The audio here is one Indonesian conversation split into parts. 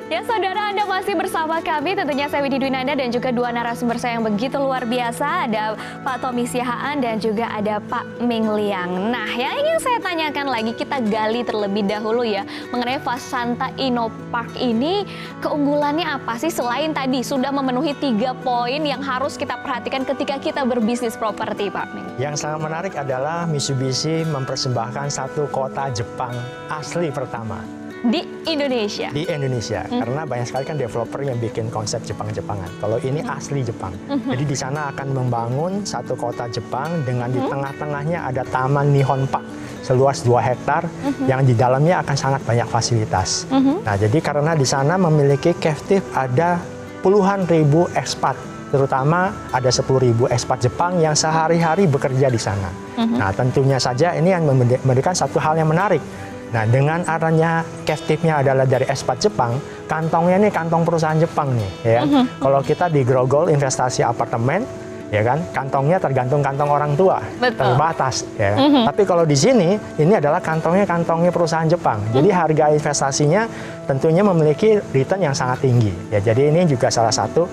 Ya saudara, Anda masih bersama kami, tentunya saya Widi Dwinanda dan juga dua narasumber saya yang begitu luar biasa. Ada Pak Tommy Siahaan dan juga ada Pak Ming Liang. Nah, yang ingin saya tanyakan lagi, kita gali terlebih dahulu ya, mengenai Fasanta Innopark ini, keunggulannya apa sih selain tadi sudah memenuhi 3 poin yang harus kita perhatikan ketika kita berbisnis properti, Pak Ming? Yang sangat menarik adalah Mitsubishi mempersembahkan satu kota Jepang asli pertama. Di Indonesia? Di Indonesia, karena banyak sekali kan developer yang bikin konsep Jepang-Jepangan. Kalau ini asli Jepang. Jadi di sana akan membangun satu kota Jepang dengan di tengah-tengahnya ada Taman Nihon Park seluas 2 hektar yang di dalamnya akan sangat banyak fasilitas. Nah, jadi karena di sana memiliki captive ada puluhan ribu ekspat, terutama ada 10.000 ekspat Jepang yang sehari-hari bekerja di sana. Nah, tentunya saja ini yang memberikan satu hal yang menarik. Nah, dengan adanya captive-nya adalah dari ekspat Jepang, kantongnya nih kantong perusahaan Jepang nih, ya. Kalau kita di Grogol investasi apartemen, ya kan, kantongnya tergantung kantong orang tua, terbatas, ya. Tapi kalau di sini, ini adalah kantongnya perusahaan Jepang. Jadi harga investasinya tentunya memiliki return yang sangat tinggi. Ya, jadi ini juga salah satu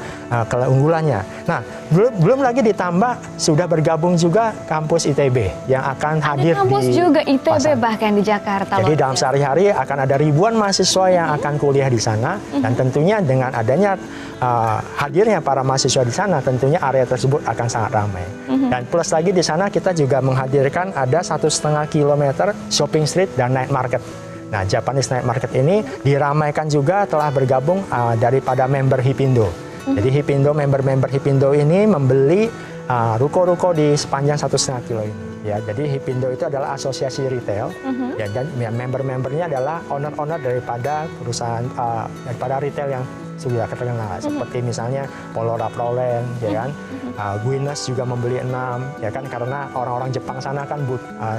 keunggulannya. Nah, belum lagi ditambah sudah bergabung juga kampus ITB yang akan hadir kampus di juga ITB pasar. bahkan di Jakarta. Jadi dalam sehari-hari akan ada ribuan mahasiswa yang akan kuliah di sana, dan tentunya dengan adanya hadirnya para mahasiswa di sana, tentunya area tersebut akan sangat ramai. Dan plus lagi di sana kita juga menghadirkan ada 1,5 kilometer shopping street dan night market. Nah, Japanese Night Market ini diramaikan juga telah bergabung daripada member Hipindo. Jadi member Hipindo ini membeli ruko-ruko di sepanjang 1,5 kilo ini. Ya, jadi Hipindo itu adalah asosiasi retail, ya, dan member-membernya adalah owner-owner daripada perusahaan daripada retail yang sudah terkenal, seperti misalnya Polora Prolen, ya kan, Guinness juga membeli 6, ya kan, karena orang-orang Jepang sana kan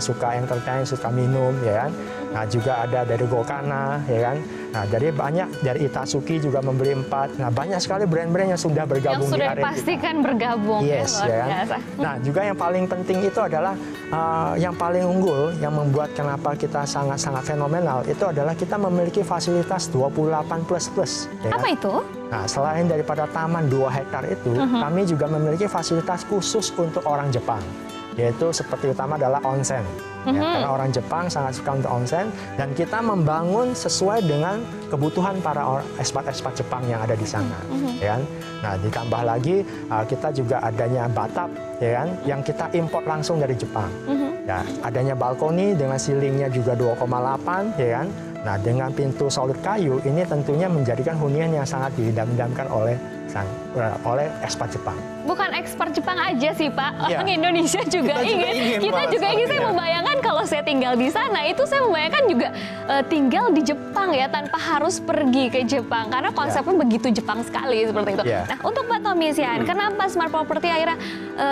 suka entertain, suka minum, ya kan. Nah, juga ada dari Gokana, ya kan. Nah, jadi banyak dari Itasuki juga membeli 4. Nah, banyak sekali brand-brand yang sudah bergabung di area kita. Yang sudah dipastikan bergabung. Yes, ya kan. Nah, juga yang paling penting itu adalah yang paling unggul yang membuat kenapa kita sangat-sangat fenomenal itu adalah kita memiliki fasilitas 28++. Ya kan? Apa itu? Nah, selain daripada taman 2 hektar itu, kami juga memiliki fasilitas khusus untuk orang Jepang, yaitu seperti utama adalah onsen. Ya, karena orang Jepang sangat suka untuk onsen, dan kita membangun sesuai dengan kebutuhan para ekspat-ekspat Jepang yang ada di sana. Ya kan? Nah, ditambah lagi kita juga adanya bathtub, ya kan, yang kita import langsung dari Jepang. Ya, adanya balkoni dengan ceilingnya juga 2,8, ya kan. Nah, dengan pintu solid kayu ini tentunya menjadikan hunian yang sangat diidam-idamkan oleh ekspat Jepang. Bukan ekspor Jepang aja sih, Pak. Orang Ya. Indonesia juga ingin. Kita juga ingin. Saya membayangkan kalau saya tinggal di sana, itu saya membayangkan juga tinggal di Jepang ya, tanpa harus pergi ke Jepang. Karena konsepnya begitu Jepang sekali seperti itu. Nah, untuk Pak Tommy Siahaan, kenapa Smart Property akhirnya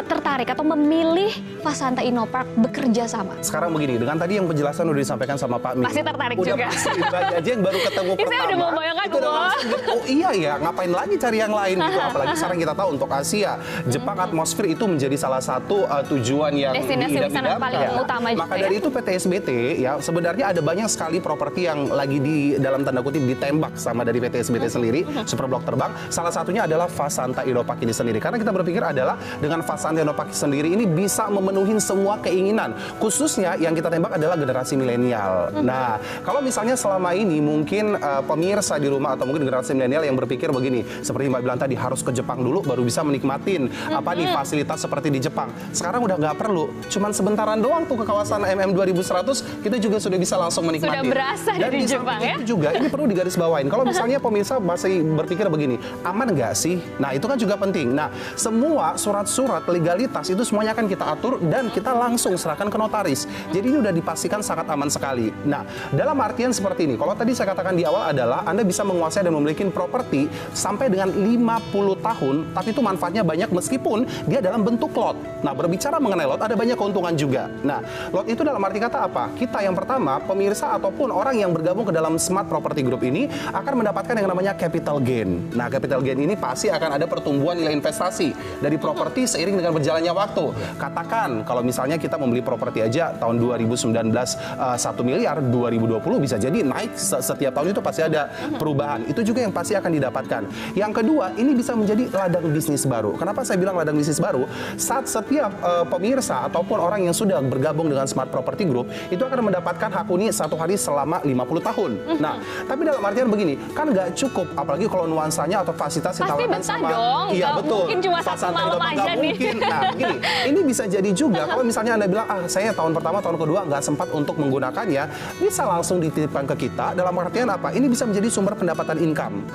tertarik atau memilih Fasanta Innopark bekerja sama? Sekarang begini, dengan tadi yang penjelasan udah disampaikan sama Pak Ming. Masih tertarik udah juga. Pasti, Mbak aja yang baru ketemu pertama. Saya udah membayangkan, itu udah langsung, oh iya ya, ngapain lagi cari yang lain gitu. Apalagi sekarang kita tahu untuk Asia, Jepang atmosfer itu menjadi salah satu tujuan yang destinasi wisata paling utama juga. Maka dari itu PT SBT ya sebenarnya ada banyak sekali properti yang lagi di dalam tanda kutip ditembak sama dari PT SBT sendiri, super blok terbang. Salah satunya adalah Fasanta Innopark ini sendiri. Karena kita berpikir adalah dengan Fasanta Innopark sendiri ini bisa memenuhi semua keinginan. Khususnya yang kita tembak adalah generasi milenial. Nah, kalau misalnya selama ini mungkin pemirsa di rumah atau mungkin generasi milenial yang berpikir begini, seperti Mbak bilang tadi harus ke Jepang dulu baru bisa menikmatin apa nih fasilitas seperti di Jepang. Sekarang udah nggak perlu, cuman sebentaran doang tuh ke kawasan MM 2100 kita juga sudah bisa langsung menikmati. Sudah berasa dan dari Jepang ya. Itu juga ini perlu digarisbawain. Kalau misalnya pemirsa masih berpikir begini, aman nggak sih? Nah, itu kan juga penting. Nah, semua surat-surat legalitas itu semuanya akan kita atur dan kita langsung serahkan ke notaris. Jadi ini udah dipastikan sangat aman sekali. Nah, dalam artian seperti ini. Kalau tadi saya katakan di awal adalah Anda bisa menguasai dan memiliki properti sampai dengan 50 tahun, tapi itu manfaatnya banyak meskipun dia dalam bentuk lot. Nah, berbicara mengenai lot ada banyak keuntungan juga. Nah, lot itu dalam dalam arti kata apa? Kita yang pertama, pemirsa ataupun orang yang bergabung ke dalam Smart Property Group ini akan mendapatkan yang namanya capital gain. Nah, capital gain ini pasti akan ada pertumbuhan nilai investasi dari properti seiring dengan berjalannya waktu. Katakan kalau misalnya kita membeli properti aja tahun 2019 1 miliar, 2020 bisa jadi naik setiap tahun, itu pasti ada perubahan. Itu juga yang pasti akan didapatkan. Yang kedua, ini bisa menjadi ladang bisnis baru. Kenapa saya bilang ladang bisnis baru? Saat setiap pemirsa ataupun orang yang sudah bergabung dengan Smart Property Group itu akan mendapatkan hak huni satu hari selama 50 tahun. Nah, tapi dalam artian begini, kan nggak cukup, apalagi kalau nuansanya atau fasilitas yang Pasti ditawarkan betah sama, dong, iya nggak betul, mungkin cuma satu Fasanta malam Idopa aja nggak nih. mungkin. Nah, begini, ini bisa jadi juga kalau misalnya Anda bilang, saya tahun pertama, tahun kedua nggak sempat untuk menggunakannya, bisa langsung dititipkan ke kita. Dalam artian apa? Ini bisa menjadi sumber pendapatan income.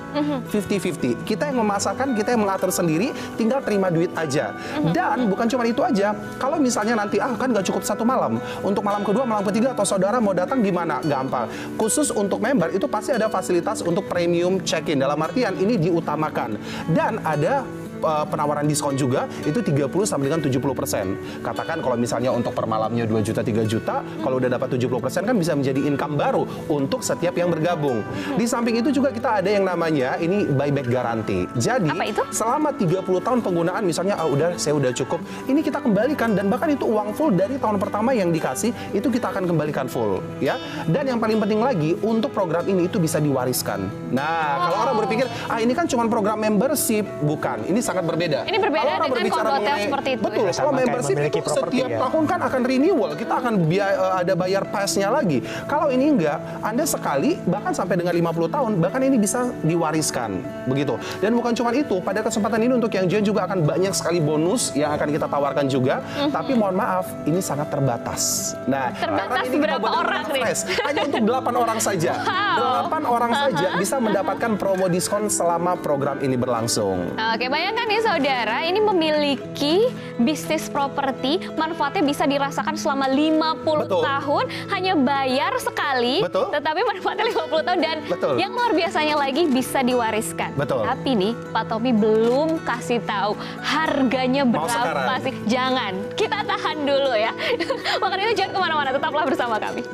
50-50. Kita yang memasarkan, kita yang mengatur sendiri, tinggal terima duit aja. Dan bukan cuma itu aja, kalau misalnya nanti kan nggak cukup satu malam, untuk malam kedua, malam ketiga atau saudara mau datang gimana? Gampang. Khusus untuk member itu pasti ada fasilitas untuk premium check-in. Dalam artian ini diutamakan. Dan ada penawaran diskon juga, itu 30 sampai dengan 70%. Katakan kalau misalnya untuk per malamnya 2 juta, 3 juta, kalau udah dapat 70% kan bisa menjadi income baru untuk setiap yang bergabung. Di samping itu juga kita ada yang namanya ini buyback garanti. Jadi Apa itu? selama 30 tahun penggunaan, misalnya saya udah cukup, ini kita kembalikan, dan bahkan itu uang full dari tahun pertama yang dikasih, itu kita akan kembalikan full, ya. Dan yang paling penting lagi, untuk program ini itu bisa diwariskan. Nah, kalau orang berpikir, ini kan cuma program membership, bukan. Ini sangat berbeda. Ini berbeda Kalau orang dengan berbicara kalau hotel mengenai- seperti itu, Betul, ya? kalau Sama kayak membership memiliki itu properti, setiap ya. tahun kan akan renewal, kita akan ada bayar pass-nya lagi. Kalau ini enggak, Anda sekali, bahkan sampai dengan 50 tahun, bahkan ini bisa diwariskan, begitu. Dan bukan cuma itu, pada kesempatan ini untuk yang join juga akan banyak sekali bonus yang akan kita tawarkan juga, tapi mohon maaf, ini sangat terbatas. Nah, Terbatas karena ini kita berapa benar-benar orang nih? fresh. Hanya untuk 8 orang saja. 8 orang saja bisa mendapatkan promo diskon selama program ini berlangsung. Oke, bayangkan nih saudara, ini memiliki bisnis properti, manfaatnya bisa dirasakan selama 50 Betul. tahun, hanya bayar sekali, Betul. tetapi manfaatnya 50 tahun, dan Betul. yang luar biasanya lagi bisa diwariskan. Betul. Tapi nih, Pak Tommy belum kasih tahu harganya Mau berapa sekarang? sih. Jangan, kita tahan dulu ya. Makanya itu jangan kemana-mana, tetaplah bersama kami.